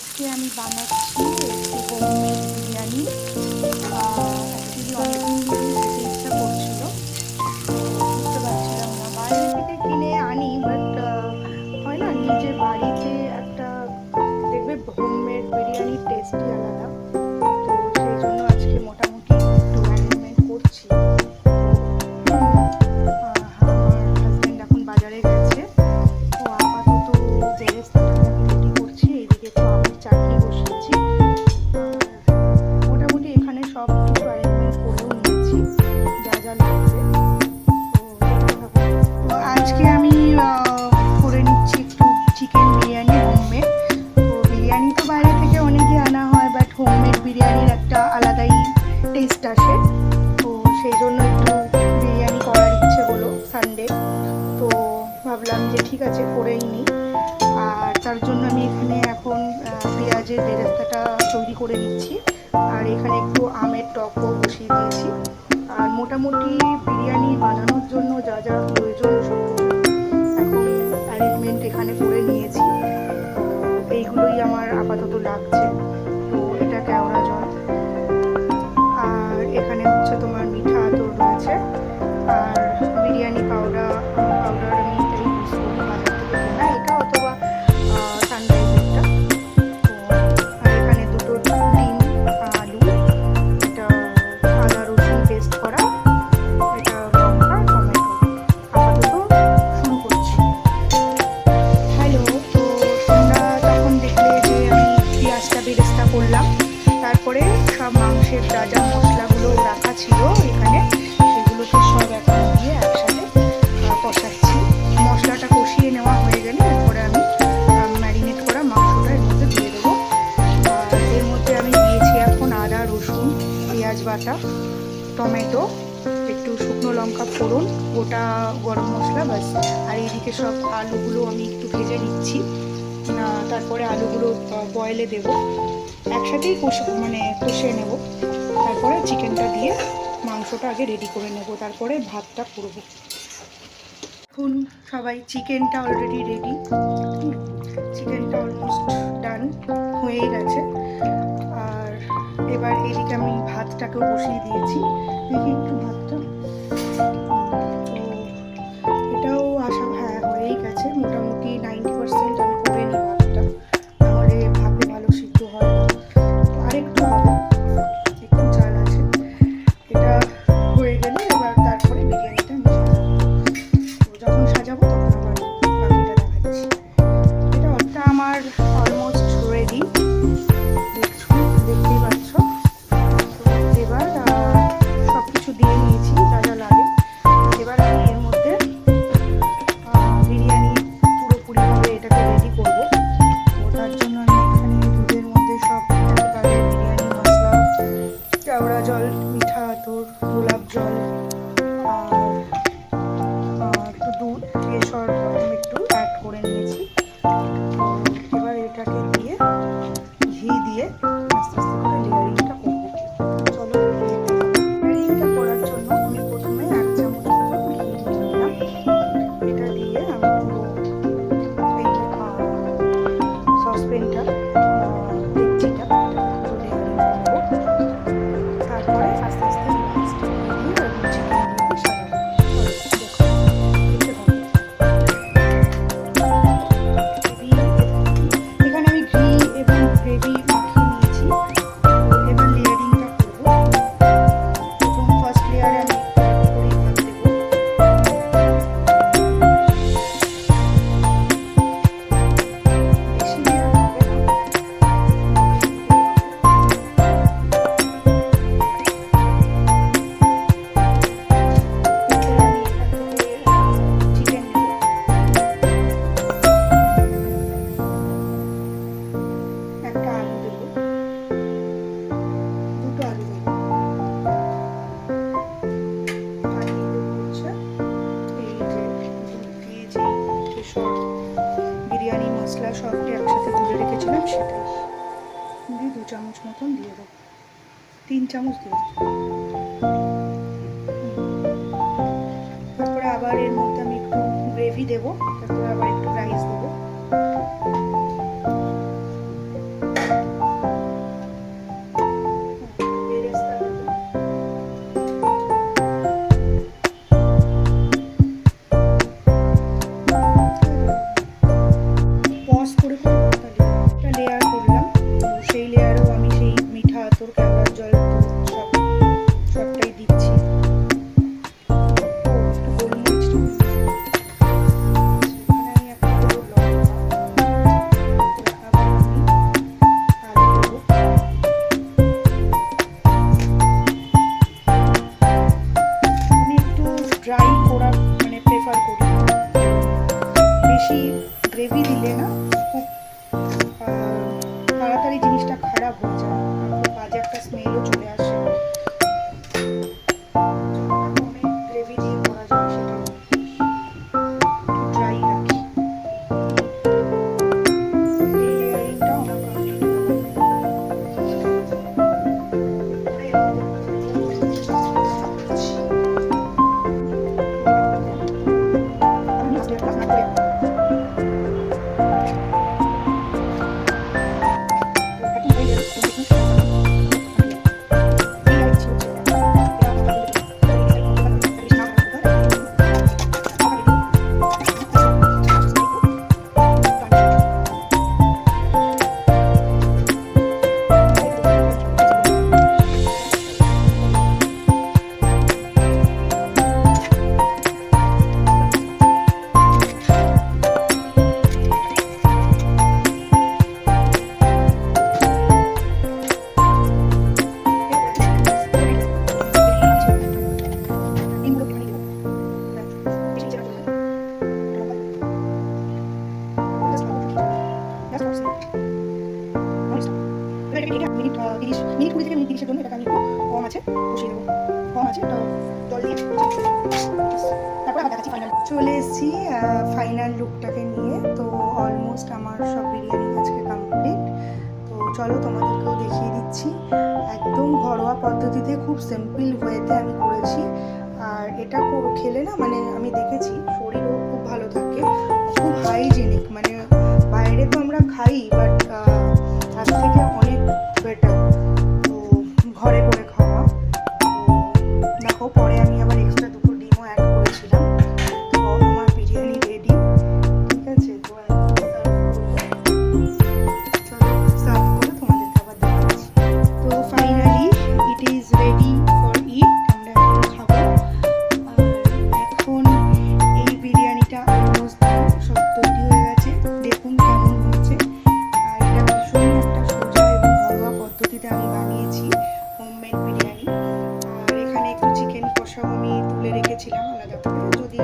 আজকে আমি বানাচ্ছি একটু হোমমেড বিরিয়ানি। অ্যাকচুয়ালি অনেকদিন ধরে খেতে ইচ্ছা করছিল, বুঝতে পারছিলাম না। বাইরে থেকে কিনে আনি, বাট হয় না, নিজে বাড়িতে একটা দেখবে হোমমেড বিরিয়ানির টেস্টই আলাদা। তো সেই জন্য আজকে মোটামুটি একটু অ্যারেঞ্জমেন্ট করছি। আমার হাজব্যান্ড এখন বাজারে গেছে, তো আপাতত বেরেস্তাটা আমি রেডি করছি। এইদিকে তো আমের চাটনি বসিয়েছি, আর মোটামুটি এখানে সব কিছু অ্যারেঞ্জমেন্ট করেও নিয়েছি যা যা লাগবে। তো দেখতে থাকো। তো আজকে আমি করে নিচ্ছি একটু চিকেন বিরিয়ানি হোমমেড। তো বিরিয়ানি তো বাইরে থেকে অনেকই আনা হয়, বাট হোমমেড বিরিয়ানির একটা আলাদাই টেস্ট আসে। তো সেই জন্য একটু বিরিয়ানি করার ইচ্ছে হলো সানডে। তো ভাবলাম যে ঠিক আছে, করেই নিই। আর তার জন্য আমি এখানে এখন পেঁয়াজের বেরেস্তাটা তৈরি করে নিচ্ছি, আর এখানে একটু আমের টকও বসিয়ে দিয়েছি। আর মোটামুটি বিরিয়ানি বানানোর জন্য যা যা প্রয়োজন সব এখন অ্যারেঞ্জমেন্ট এখানে করে নিয়েছি। তো এইগুলোই আমার আপাতত লাগছে। তো এটা কেওড়া জল, আর এখানে হচ্ছে তোমার মিঠা আতর রয়েছে, আর বিরিয়ানি পাউডার আমি এটাই ইউজ করি বাজার থেকে কেনা, এটা অথবা সানরাইজেরটা। তো আর এখানে দুটো ডিম, আলু, এটা আদা রসুন পেস্ট করা, এটা লঙ্কা, টমেটো। আপাতত শুরু করছি। হ্যালো, তো তোমরা তখন দেখলে যে আমি পেঁয়াজটা বেরেস্তা করলাম, তারপরে সব মাংসের যা যা মশলাগুলো রাখা ছিল এখানে, সেগুলোকে সব এখন দিয়ে একসাথে কষাচ্ছি। মশলাটা কষিয়ে নেওয়া হয়ে গেলে এরপরে আমি ম্যারিনেট করা মাংসটা এর মধ্যে দিয়ে দেবো। আর এর মধ্যে আমি দিয়েছি এখন আদা রসুন পেঁয়াজ বাটা, টমেটো, একটু শুকনো লঙ্কা ফোড়ন, গোটা গরম মশলা, ব্যাস। আর এইদিকে সব আলুগুলো আমি একটু ভেজে নিচ্ছি, তারপরে আলুগুলো বয়েলে দেব, একসাথেই কষে নেব। তারপরে চিকেনটা দিয়ে মাংসটা আগে রেডি করে নেব, তারপরে ভাতটা করব। এখন সবাই চিকেনটা অলরেডি রেডি, চিকেনটা অলমোস্ট ডান হয়ে গেছে। আর এবার এদিকে আমি ভাতটাকেও বসিয়ে দিয়েছি, দেখি একটু ভাতটা। তো এটাও হ্যাঁ হয়েই গেছে, মোটামুটি 90% আমি করে নিই ভাতটা, নাহলে ভাতে ভালো সিদ্ধ হয় না। তো আরেকটু হবে, একটু চাল আছে। এটা হয়ে গেলে এবার তারপরে বিরিয়ানিটা আমি সাজাবো। তো যখন সাজাবো তখন আবার বাকিটা দেখাচ্ছি। এটা আমার অলমোস্ট রেডি, দেখতেই পাচ্ছ। তো এবার সব কিছু দিয়ে নিয়েছি যা যা লাগে। এবার আমি এর মধ্যে বিরিয়ানি পুরোপুরিভাবে এটাকে রেডি করব। তো তার জন্য আমি এখানে দুধের মধ্যে সব একেবারে বিরিয়ানি মশলা, কেওড়া জল, মিঠা আতর, গোলাপ জল, আর একটু দুধ, কেশর একটু অ্যাড করে নিয়েছি। এবার এটাকে দিয়ে ঘি দিয়ে আস্তে আস্তে করে লেয়ারিংটা করবো। চলো, লেয়ারিংটা করার জন্য আমি প্রথমে 1 চামচ মতো ঘি নিয়ে নিলাম। এটা দিয়ে আমি পুরো এই সসপ্যানটা, ডেকচিটা পুরো লেয়ারিং করবো। তারপরে আস্তে আস্তে মিক্সটা দিয়ে দিয়ে এবং চিকেন দিয়ে সাজাবো। দেখো, দেখতে থাকো। এখানে আমি ঘি এবং গ্রেভি মাখিয়ে নিয়েছি। তো এবার লেয়ারিংটা করবো। প্রথম ফার্স্ট লেয়ারে আমি করেই ভাত দেবো। বেশি লেয়ার হবে না, এরপরে আমি এখান থেকে চিকেন নেব, একটা আলু দেবো, দুটো আলু দেবো, আর দিয়ে দেবো হচ্ছে এই যে দুধ দিয়ে যে কেশর বিরিয়ানি মশলা সবটি একসাথে গুলে রেখেছিলাম, সেটাই দিয়ে 2 চামচ মতন দিয়ে দেবো, 3 চামচ দিয়ে দেবো। তারপরে আবার এর মধ্যে আমি একটু গ্রেভি দেবো, তারপরে আবার একটু রাইস দেবো। এটা মিনিট 20 থেকে মিনিট 30-এর জন্য এটাকে আমি একটু কম আছে বসিয়ে দেবো। কম আছে তো জল দিয়ে তারপর আবার দেখাচ্ছি ফাইনাল। চলে এসেছি ফাইনাল লুকটাকে নিয়ে। তো অলমোস্ট আমার সব বিরিয়ানি আজকে কমপ্লিট। তো চলো তোমাদেরকেও দেখিয়ে দিচ্ছি। একদম ঘরোয়া পদ্ধতিতে খুব সিম্পল ওয়েতে আমি করেছি। আর এটা খেলে না মানে আমি দেখেছি শরীরও খুব ভালো থাকে, খুব হাইজেনিক। মানে বাইরে তো আমরা খাই বাট তার থেকে অনেক বেটার তো ঘরে করে খাওয়া। তো দেখো পরে আমি আবার এক্সট্রা দুটো ডিমও অ্যাড করেছিলাম। তো আমার বিরিয়ানি রেডি, ঠিক আছে। তো সার্ভ করে তোমাদেরকে আবার দেখাচ্ছি। তো finally it is ready for it, আমরা এখন খাবো। এখন এই বিরিয়ানিটা অলমোস্ট সব তৈরি হয়ে গেছে, দেখুন কেমন হয়েছে। আর এটা ভীষণ একটা সোজা এবং ঘরোয়া পদ্ধতিতে আমি বানিয়েছি হোমমেড বিরিয়ানি। আর এখানে একটু চিকেন কষাও আমি তুলে রেখেছিলাম আলাদা করে, যদি